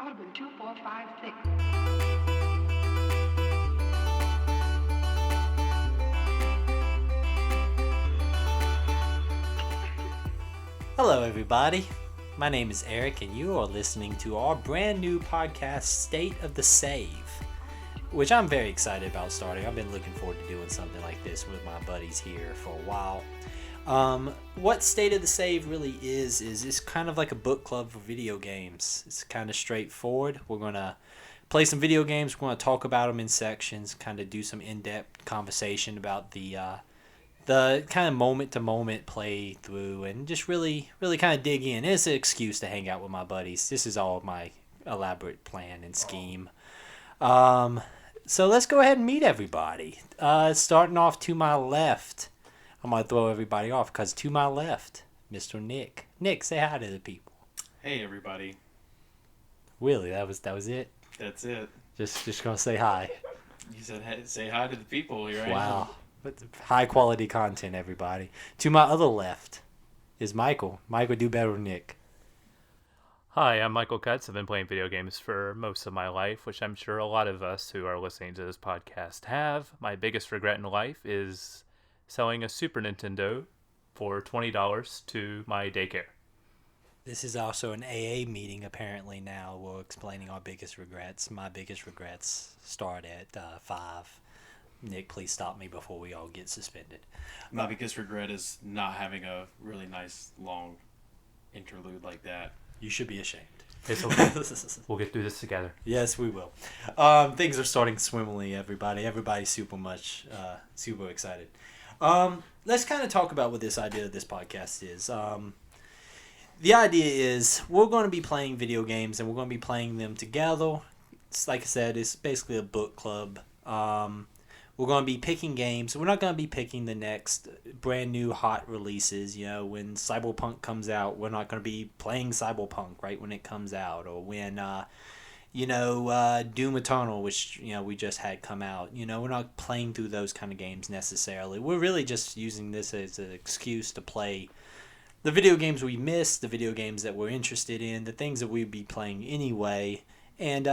Audubon 2456. Hello, everybody. My name is Eric, and you are listening to our brand new podcast, State of the Save, which I'm very excited about starting. I've been looking forward to doing something like this with my buddies here for a while. What State of the Save really is it's kind of like a book club for video games. It's kind of straightforward. We're going to play some video games. We're going to talk about them in sections, kind of do some in-depth conversation about the kind of moment-to-moment play through, and just really kind of dig in. It's an excuse to hang out with my buddies. This is all my elaborate plan and scheme. So let's go ahead and meet everybody. Starting off to my left, I'm going to throw everybody off because to my left, Mr. Nick. Nick, say hi to the people. Hey, everybody. Really, that was it? That's it. Just going to say hi. You said hey, say hi to the people. Here I am. Wow. But high quality content, everybody. To my other left is Michael. Michael, do better than Nick. Hi, I'm Michael Cutts. I've been playing video games for most of my life, which I'm sure a lot of us who are listening to this podcast have. My biggest regret in life is selling a Super Nintendo for $20 to my daycare. This is also an AA meeting, apparently, now. We're explaining our biggest regrets. My biggest regrets start at 5. Nick, please stop me before we all get suspended. My biggest regret is not having a really nice, long interlude like that. You should be ashamed. It's okay. We'll get through this together. Yes, we will. Things are starting swimmingly, everybody. Everybody's super excited. Let's kind of talk about what this idea of this podcast is. The idea is we're going to be playing video games, and we're going to be playing them together. It's, like I said, it's basically a book club. We're going to be picking games. We're not going to be picking the next brand new hot releases. You know, when Cyberpunk comes out, we're not going to be playing Cyberpunk right when it comes out. Or when, Doom Eternal, which, we just had come out. We're not playing through those kind of games necessarily. We're really just using this as an excuse to play the video games we missed, the video games that we're interested in, the things that we'd be playing anyway, and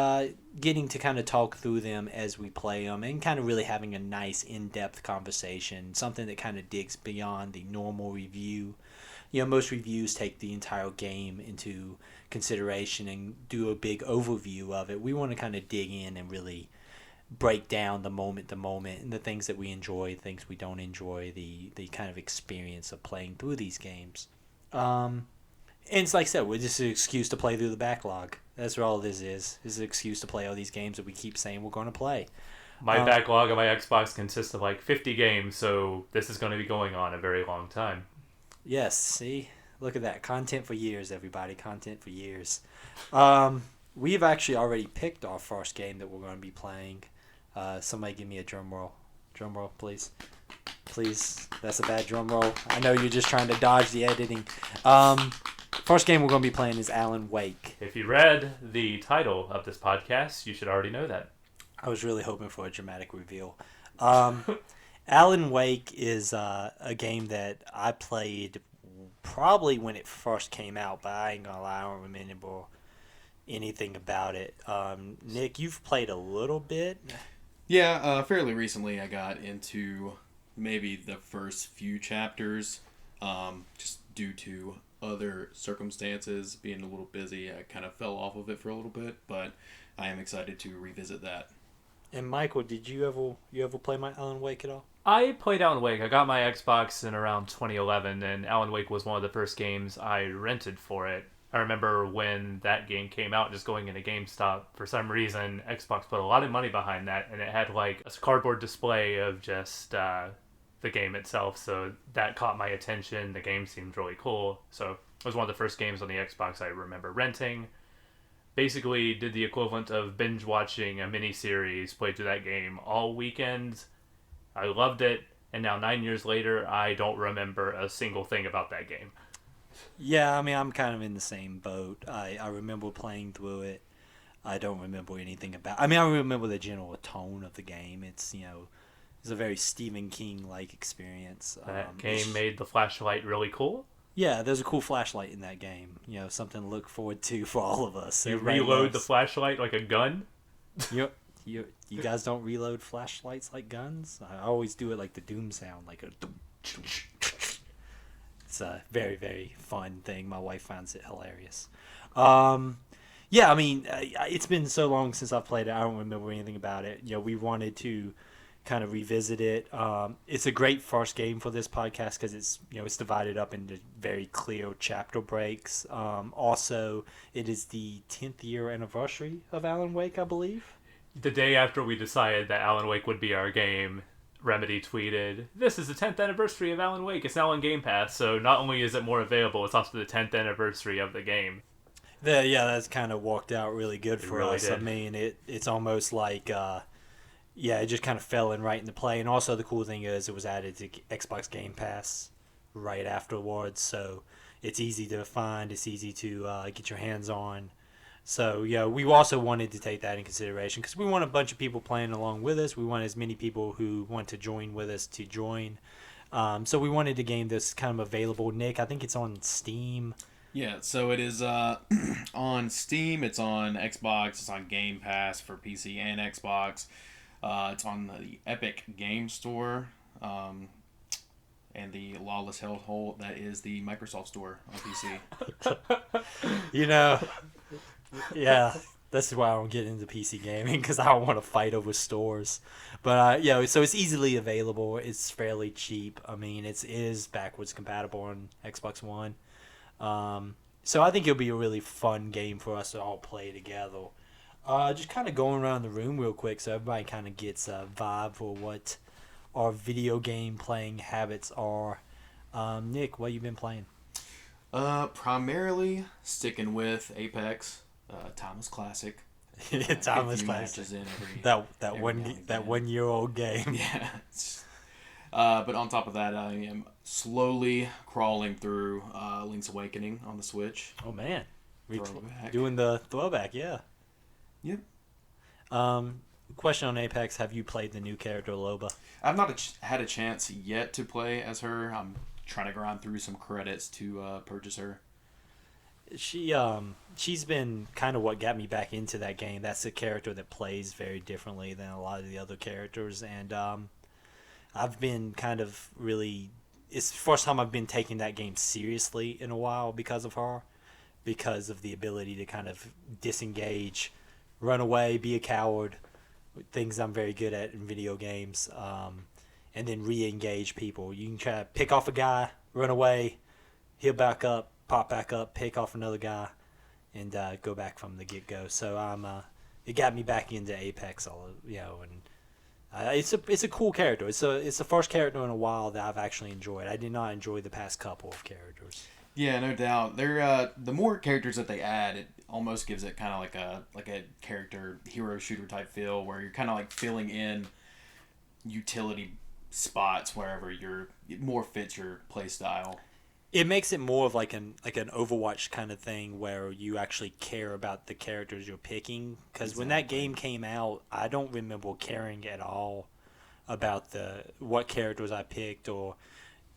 getting to kind of talk through them as we play them, and kind of really having a nice in-depth conversation, something that kind of digs beyond the normal review. Most reviews take the entire game into consideration and do a big overview of it. We want to kind of dig in and really break down the moment to moment and the things that we enjoy, things we don't enjoy, the kind of experience of playing through these games. And it's like I said, we're just an excuse to play through the backlog. That's what all this is. It's an excuse to play all these games that we keep saying we're going to play. My backlog on my Xbox consists of like 50 games, so this is going to be going on a very long time. Yes, see? Look at that. Content for years, everybody. Content for years. We've actually already picked our first game that we're going to be playing. Somebody give me a drum roll. Drum roll, please. Please. That's a bad drum roll. I know you're just trying to dodge the editing. First game we're going to be playing is Alan Wake. If you read the title of this podcast, you should already know that. I was really hoping for a dramatic reveal. Alan Wake is a game that I played probably when it first came out, but I ain't going to lie, I don't remember anything about it. Nick, you've played a little bit. Yeah, fairly recently I got into maybe the first few chapters, just due to other circumstances, being a little busy. I kind of fell off of it for a little bit, but I am excited to revisit that. And Michael, did you ever play my Alan Wake at all? I played Alan Wake. I got my Xbox in around 2011, and Alan Wake was one of the first games I rented for it. I remember when that game came out, just going into GameStop. For some reason, Xbox put a lot of money behind that, and it had like a cardboard display of just the game itself. So that caught my attention. The game seemed really cool. So it was one of the first games on the Xbox I remember renting. Basically did the equivalent of binge watching a mini-series, played through that game all weekend. I loved it, and now 9 years later, I don't remember a single thing about that game. Yeah, I mean, I'm kind of in the same boat. I remember playing through it. I don't remember anything about... I mean, I remember the general tone of the game. It's, it's a very Stephen King-like experience. That game made the flashlight really cool. Yeah, there's a cool flashlight in that game. Something to look forward to for all of us. You Everybody reload the loves- flashlight like a gun. You, you guys don't reload flashlights like guns? I always do it like the Doom sound, like a. It's a very, very fun thing. My wife finds it hilarious. Yeah, I mean, it's been so long since I've played it. I don't remember anything about it. We wanted to kind of revisit it. It's a great first game for this podcast because it's divided up into very clear chapter breaks. Also, it is the 10th year anniversary of Alan Wake, I believe. The day after we decided that Alan Wake would be our game, Remedy tweeted, "This is the 10th anniversary of Alan Wake. It's now on Game Pass, so not only is it more available, it's also the 10th anniversary of the game." Yeah, that's kind of worked out really good for really us. did. I mean, it's almost like, it just kind of fell in right into play. And also the cool thing is it was added to Xbox Game Pass right afterwards, so it's easy to find. It's easy to get your hands on. So, we also wanted to take that in consideration because we want a bunch of people playing along with us. We want as many people who want to join with us to join. So we wanted a game that's kind of available. Nick, I think it's on Steam. Yeah, so it is on Steam, it's on Xbox, it's on Game Pass for PC and Xbox. It's on the Epic Game Store and the Lawless Hellhole, that is the Microsoft Store on PC. Yeah, that's why I don't get into PC gaming because I don't want to fight over stores. But so it's easily available. It's fairly cheap. I mean, it is backwards compatible on Xbox One. So I think it'll be a really fun game for us to all play together. Just kind of going around the room real quick so everybody kind of gets a vibe for what our video game playing habits are. Nick, what you been playing? Primarily sticking with Apex, Timeless Classic. Timeless A few Classic. matches in every That every one now and that again. 1 year old game. Yeah. But on top of that, I am slowly crawling through Link's Awakening on the Switch. Oh man, Throwback. doing the throwback, yeah. Yep. Question on Apex: have you played the new character Loba? I've not had a chance yet to play as her. I'm trying to grind through some credits to purchase her. She's been kind of what got me back into that game. That's a character that plays very differently than a lot of the other characters, and I've been kind of really. It's the first time I've been taking that game seriously in a while because of her, because of the ability to kind of disengage, run away, be a coward, things I'm very good at in video games, and then re-engage people. You can try to pick off a guy, run away, heal back up, pop back up, pick off another guy, and go back from the get-go. So it got me back into Apex, and it's a cool character. It's the first character in a while that I've actually enjoyed. I did not enjoy the past couple of characters. Yeah, no doubt. They're the more characters that they add, it almost gives it kind of like a character hero shooter type feel, where you're kind of like filling in utility spots wherever it more fits your play style. It makes it more of like an Overwatch kind of thing where you actually care about the characters you're picking. Because when that game came out, I don't remember caring at all about what characters I picked or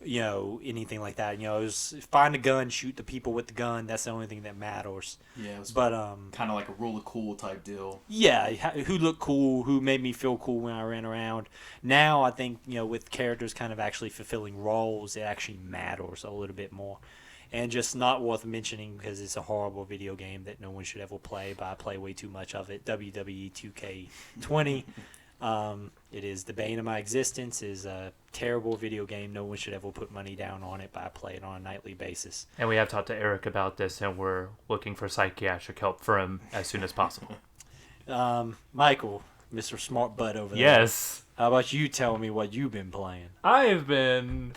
anything like that. It was find a gun, shoot the people with the gun. That's the only thing that matters. Yeah, it was But kind of like a rule of cool type deal. yeah, who looked cool, who made me feel cool when I ran around. Now I think with characters kind of actually fulfilling roles, it actually matters a little bit more. And just not worth mentioning because it's a horrible video game that no one should ever play, but I play way too much of it. WWE 2K20. It is the bane of my existence. It is a terrible video game. No one should ever put money down on it, but I play it on a nightly basis. And we have talked to Eric about this, and we're looking for psychiatric help for him as soon as possible. Michael, Mr. Smart Butt over there. Yes. How about you tell me what you've been playing? I've been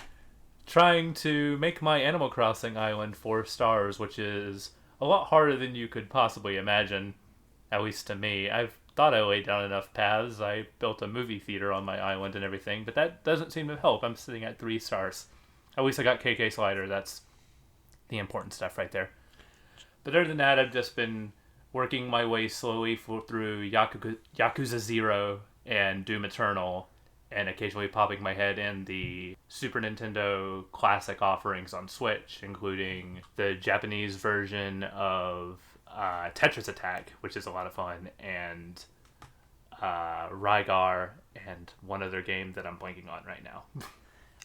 trying to make my Animal Crossing island 4 stars, which is a lot harder than you could possibly imagine, at least to me. I've thought I laid down enough paths. I built a movie theater on my island and everything, but that doesn't seem to help. I'm sitting at 3 stars. At least I got KK Slider. That's the important stuff right there. But other than that, I've just been working my way slowly through Yakuza 0 and Doom Eternal, and occasionally popping my head in the Super Nintendo classic offerings on Switch, including the Japanese version of Tetris Attack, which is a lot of fun, and Rygar, and one other game that I'm blanking on right now.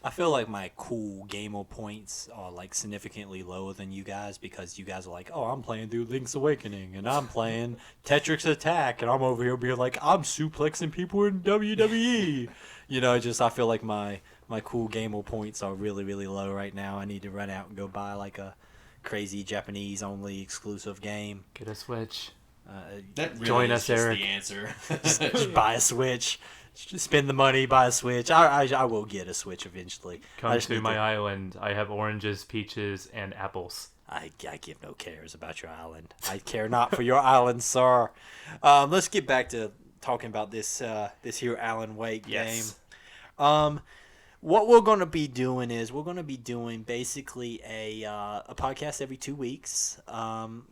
I feel like my cool gamer points are like significantly lower than you guys because you guys are like, oh, I'm playing through Link's Awakening and I'm playing Tetris Attack and I'm over here being like, I'm suplexing people in WWE. You know, just I feel like my cool gamer points are really, really low right now. I need to run out and go buy like a crazy Japanese only exclusive game. Get a Switch. That really Join is us, just Eric. the answer. Just buy a Switch. Just spend the money, buy a Switch. I will get a Switch eventually. Come to my island. I have oranges, peaches, and apples. I give no cares about your island. I care not for your island, sir. Let's get back to talking about this here Alan Wake game. What we're going to be doing is we're going to be doing basically a podcast every 2 weeks.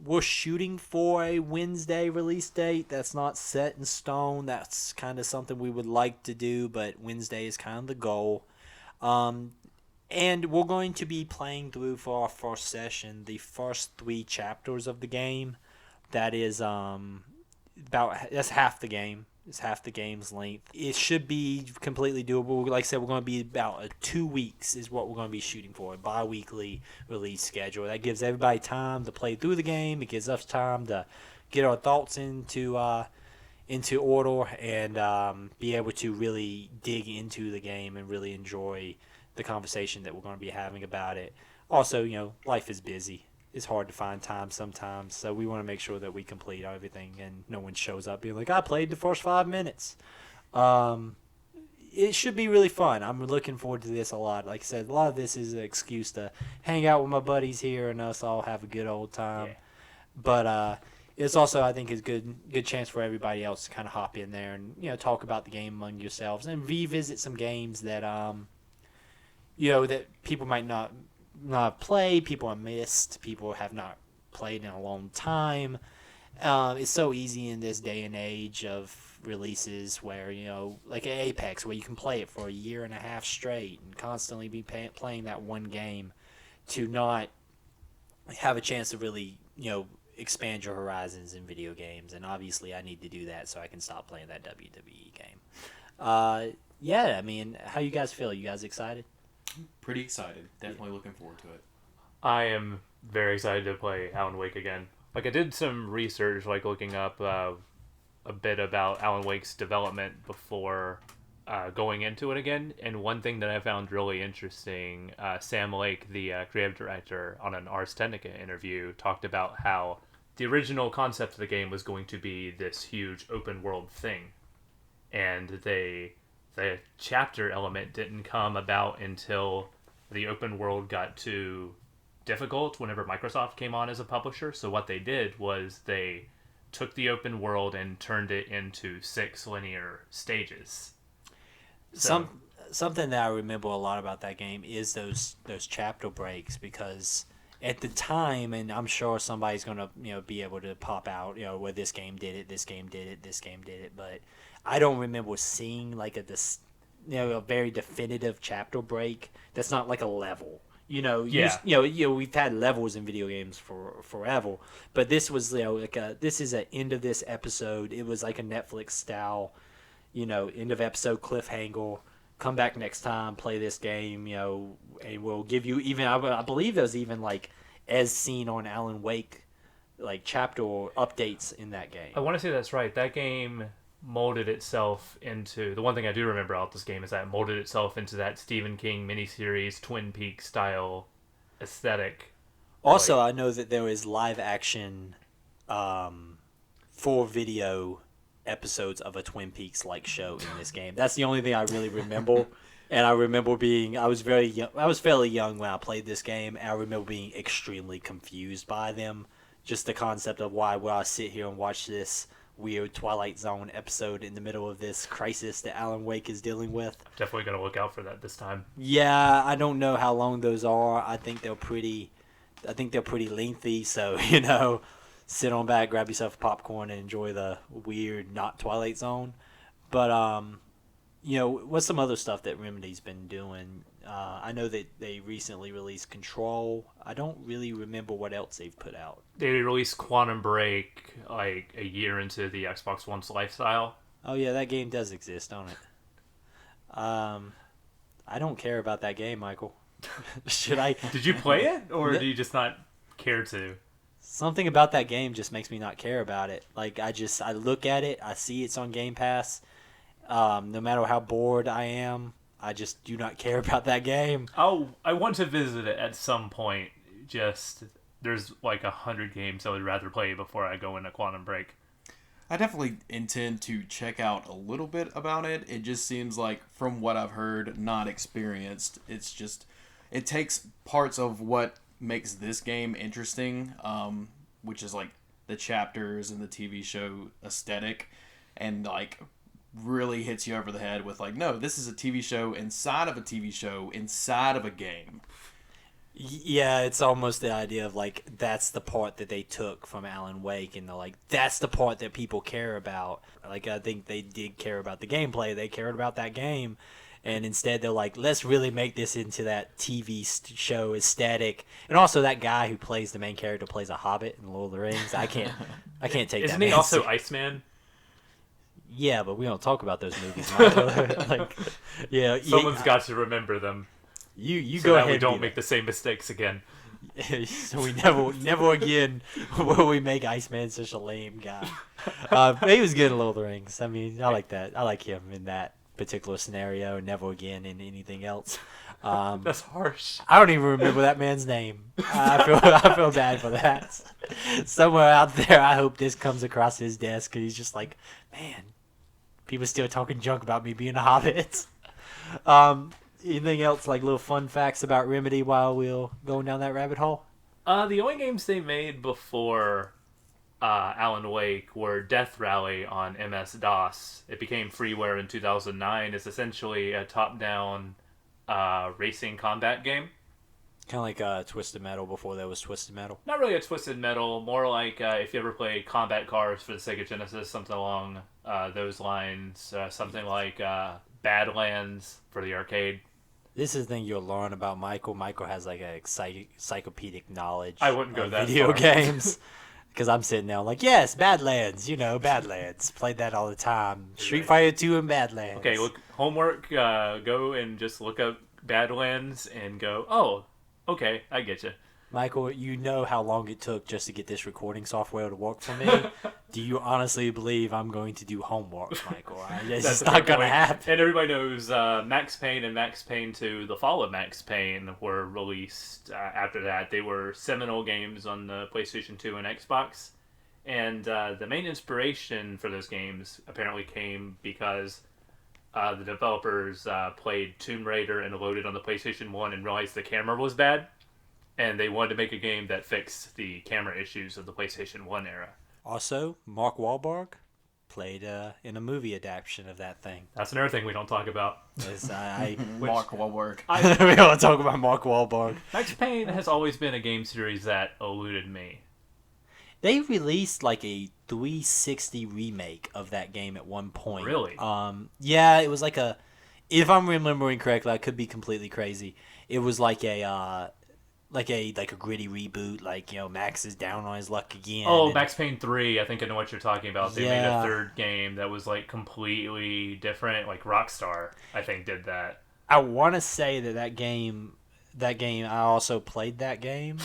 We're shooting for a Wednesday release date. That's not set in stone. That's kind of something we would like to do, but Wednesday is kind of the goal. And we're going to be playing through for our first session the first 3 chapters of the game. That is that's half the game. It's half the game's length. It should be completely doable. Like I said, we're going to be about 2 weeks is what we're going to be shooting for. A bi-weekly release schedule. That gives everybody time to play through the game. It gives us time to get our thoughts into order and be able to really dig into the game and really enjoy the conversation that we're going to be having about it. Also, you know, life is busy. It's hard to find time sometimes, so we want to make sure that we complete everything and no one shows up being like, I played the first 5 minutes. It should be really fun. I'm looking forward to this a lot. Like I said, a lot of this is an excuse to hang out with my buddies here and us all have a good old time. Yeah. But it's also, I think, is good chance for everybody else to kind of hop in there and, you know, talk about the game among yourselves and revisit some games that you know, that people might not play, people have missed, people have not played in a long time. It's so easy in this day and age of releases where, you know, like Apex, where you can play it for a year and a half straight and constantly be playing that one game, to not have a chance to really, you know, expand your horizons in video games. And obviously I need to do that so I can stop playing that WWE game. Yeah, I mean, how you guys feel? You guys excited? Pretty excited. Definitely looking forward to it. I am very excited to play Alan Wake again. Like, I did some research, like looking up a bit about Alan Wake's development before going into it again. And one thing that I found really interesting, Sam Lake, the creative director, on an Ars Technica interview, talked about how the original concept of the game was going to be this huge open world thing. And the chapter element didn't come about until the open world got too difficult whenever Microsoft came on as a publisher. So what they did was they took the open world and turned it into 6 linear stages. So, Something that I remember a lot about that game is those chapter breaks, because at the time, and I'm sure somebody's gonna, you know, be able to pop out, you know, where this game did it, this game did it, this game did it, but I don't remember seeing like a very definitive chapter break. That's not like a level. You know, we've had levels in video games for forever, but this was, you know, like this is an end of this episode. It was like a Netflix style, you know, end of episode cliffhanger. Come back next time, play this game, you know, and we'll give you even. I believe there's even like as seen on Alan Wake, like chapter updates in that game. I want to say that's right. That game molded itself into, the one thing I do remember about this game is that it molded itself into that Stephen King miniseries Twin Peaks style aesthetic. Also, I know that there is live action for video episodes of a Twin Peaks like show in this game. That's the only thing I really remember. And I remember I was fairly young when I played this game, and I remember being extremely confused by them. Just the concept of why would I sit here and watch this weird Twilight Zone episode in the middle of this crisis that Alan Wake is dealing with. I'm definitely going to look out for that this time. Yeah, I don't know how long those are. I think they're pretty lengthy, so, you know, sit on back, grab yourself a popcorn, and enjoy the weird not Twilight Zone. But what's some other stuff that Remedy's been doing? I know that they recently released Control. I don't really remember what else they've put out. They released Quantum Break like a year into the Xbox One's lifestyle. Oh yeah, that game does exist, don't it? I don't care about that game, Michael. Should I? Did you play it, or do you just not care to? Something about that game just makes me not care about it. Like I look at it, I see it's on Game Pass. No matter how bored I am, I just do not care about that game. I want to visit it at some point. Just there's like 100 games I would rather play before I go into Quantum Break. I definitely intend to check out a little bit about it. It just seems like, from what I've heard, not experienced. It's just, it takes parts of what makes this game interesting, which is like the chapters and the TV show aesthetic, and like really hits you over the head with like, no, this is a TV show inside of a TV show inside of a game. Yeah, it's almost the idea of like that's the part that they took from Alan Wake, and they're like, that's the part that people care about. Like I think they did care about the gameplay, they cared about that game, and instead they're like, let's really make this into that TV show aesthetic. And also that guy who plays the main character plays a hobbit in Lord of the Rings. I can't take Isn't that. he also Iceman? Yeah, but we don't talk about those movies, Michael. Like, yeah, Someone's got to remember them. You so go that ahead. We don't make the same mistakes again. So we never again will we make Iceman such a lame guy. But he was good in Lord of the Rings. I mean, I like that. I like him in that particular scenario. Never again in anything else. That's harsh. I don't even remember that man's name. I feel bad for that. Somewhere out there, I hope this comes across his desk, and he's just like, man, people still talking junk about me being a hobbit. Anything else, like little fun facts about Remedy while we're going down that rabbit hole? The only games they made before Alan Wake were Death Rally on MS-DOS. It became freeware in 2009. It's essentially a top-down racing combat game. Kind of like Twisted Metal before there was Twisted Metal. Not really a Twisted Metal, more like if you ever played Combat Cars for the Sega Genesis, something along those lines. Something like Badlands for the arcade. This is the thing you'll learn about Michael. Michael has like a encyclopedic knowledge. I wouldn't go that video far. games. Because I'm sitting there like, yes, Badlands. Badlands. Played that all the time. Street Fighter 2 and Badlands. Okay, look, homework. Go and just look up Badlands and go, oh, okay, I get you. Michael, you know how long it took just to get this recording software to work for me. Do you honestly believe I'm going to do homework, Michael? It's just not going to happen. And everybody knows Max Payne and Max Payne 2, the fall of Max Payne, were released after that. They were seminal games on the PlayStation 2 and Xbox. And the main inspiration for those games apparently came because the developers played Tomb Raider and loaded on the PlayStation 1 and realized the camera was bad. And they wanted to make a game that fixed the camera issues of the PlayStation 1 era. Also, Mark Wahlberg played in a movie adaptation of that thing. That's another thing we don't talk about. Mark Wahlberg. We don't talk about Mark Wahlberg. Max Payne has always been a game series that eluded me. They released like a 360 remake of that game at one point. Really? Yeah, it was like a... If I'm remembering correctly, I could be completely crazy. It was like a... Like a gritty reboot, like, Max is down on his luck again. Oh, Max Payne 3, I think I know what you're talking about. They made Yeah. a third game that was, like, completely different. Like, Rockstar, I think, did that. I want to say that game, I also played that game.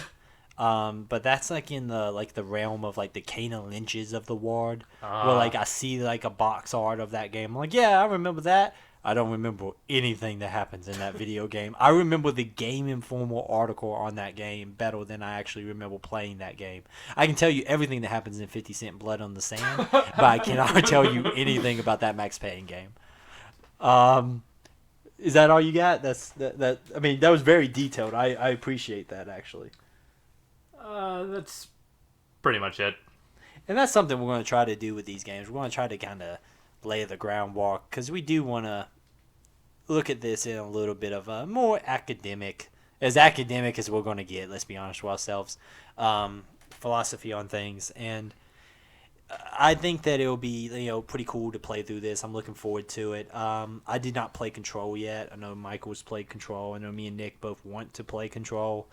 But that's, like, in the realm of, like, the Kana Lynch's of the world. Where, like, I see, like, a box art of that game. I'm like, yeah, I remember that. I don't remember anything that happens in that video game. I remember the Game Informer article on that game better than I actually remember playing that game. I can tell you everything that happens in 50 Cent Blood on the Sand, but I cannot tell you anything about that Max Payne game. Is that all you got? That. I mean, that was very detailed. I appreciate that, actually. That's pretty much it. And that's something we're going to try to do with these games. We're going to try to kind of lay the groundwork, because we do want to look at this in a little bit of a more academic as we're going to get, let's be honest with ourselves, philosophy on things. And I think that it'll be pretty cool to play through this. I'm looking forward to it. I did not play Control yet. I know Michael's played Control. I know me and Nick both want to play Control.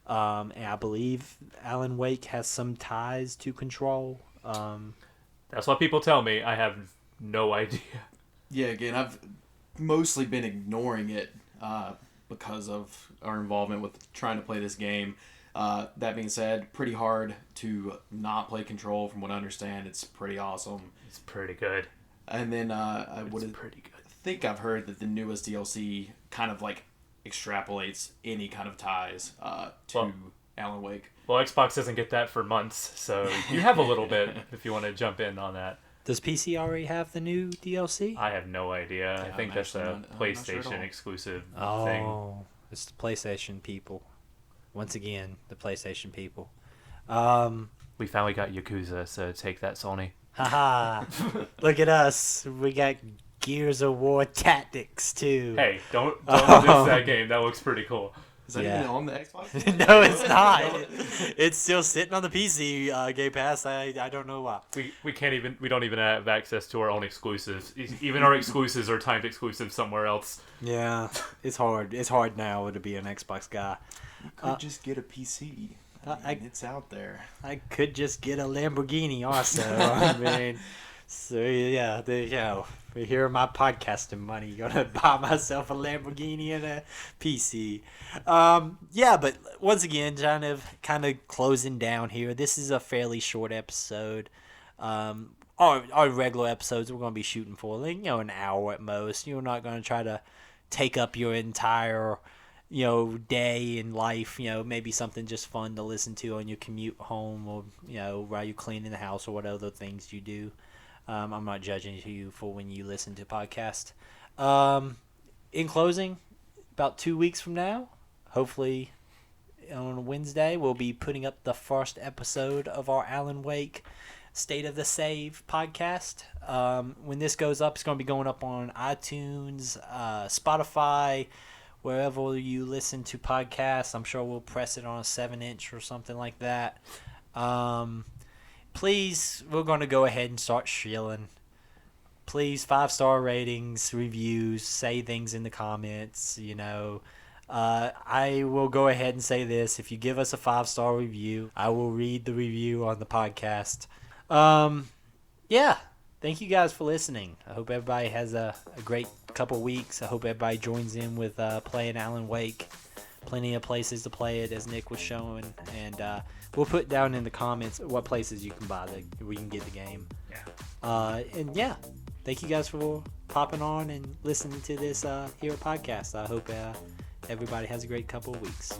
And I believe Alan Wake has some ties to Control. That's what people tell me. I have no idea. Yeah, again, I've mostly been ignoring it because of our involvement with trying to play this game. That being said, pretty hard to not play Control. From what I understand, it's pretty awesome. It's pretty good. And then Pretty good. I think I've heard that the newest DLC kind of like extrapolates any kind of ties to Alan Wake. Well, Xbox doesn't get that for months, so you have a little bit if you want to jump in on that. Does PC already have the new DLC? I have no idea. Yeah, I think that's a I'm not sure PlayStation at all. exclusive thing. Oh, it's the PlayStation people. Once again, the PlayStation people. We finally got Yakuza, so take that, Sony. Haha. Look at us. We got Gears of War Tactics too. Hey, don't diss that game. That looks pretty cool. Is that Yeah. even on the Xbox? No, it's not. It's still sitting on the PC Game Pass. I don't know why. We don't even have access to our own exclusives. Even our exclusives are timed exclusive somewhere else. Yeah, it's hard. It's hard now to be an Xbox guy. You could just get a PC. It's out there. I could just get a Lamborghini also. I mean, so yeah, there you go. Here are my podcasting money. Gonna buy myself a Lamborghini and a PC. Yeah, but once again, kind of closing down here. This is a fairly short episode. Our regular episodes we're gonna be shooting for an hour at most. You're not gonna try to take up your entire day in life. Maybe something just fun to listen to on your commute home, or while you're cleaning the house, or what other things you do. I'm not judging you for when you listen to podcasts. In closing, about 2 weeks from now, hopefully on Wednesday, we'll be putting up the first episode of our Alan Wake State of the Save podcast. When this goes up, it's going to be going up on iTunes, Spotify, wherever you listen to podcasts. I'm sure we'll press it on a 7-inch or something like that. Please, we're going to go ahead and start shilling. Please, 5-star ratings, reviews, say things in the comments. I will go ahead and say this. If you give us a 5-star review, I will read the review on the podcast. Yeah, thank you guys for listening. I hope everybody has a great couple weeks. I hope everybody joins in with playing Alan Wake. Plenty of places to play it, as Nick was showing, and we'll put down in the comments what places you can buy where you can get the game. Yeah. And yeah, thank you guys for popping on and listening to this here podcast. I hope everybody has a great couple of weeks.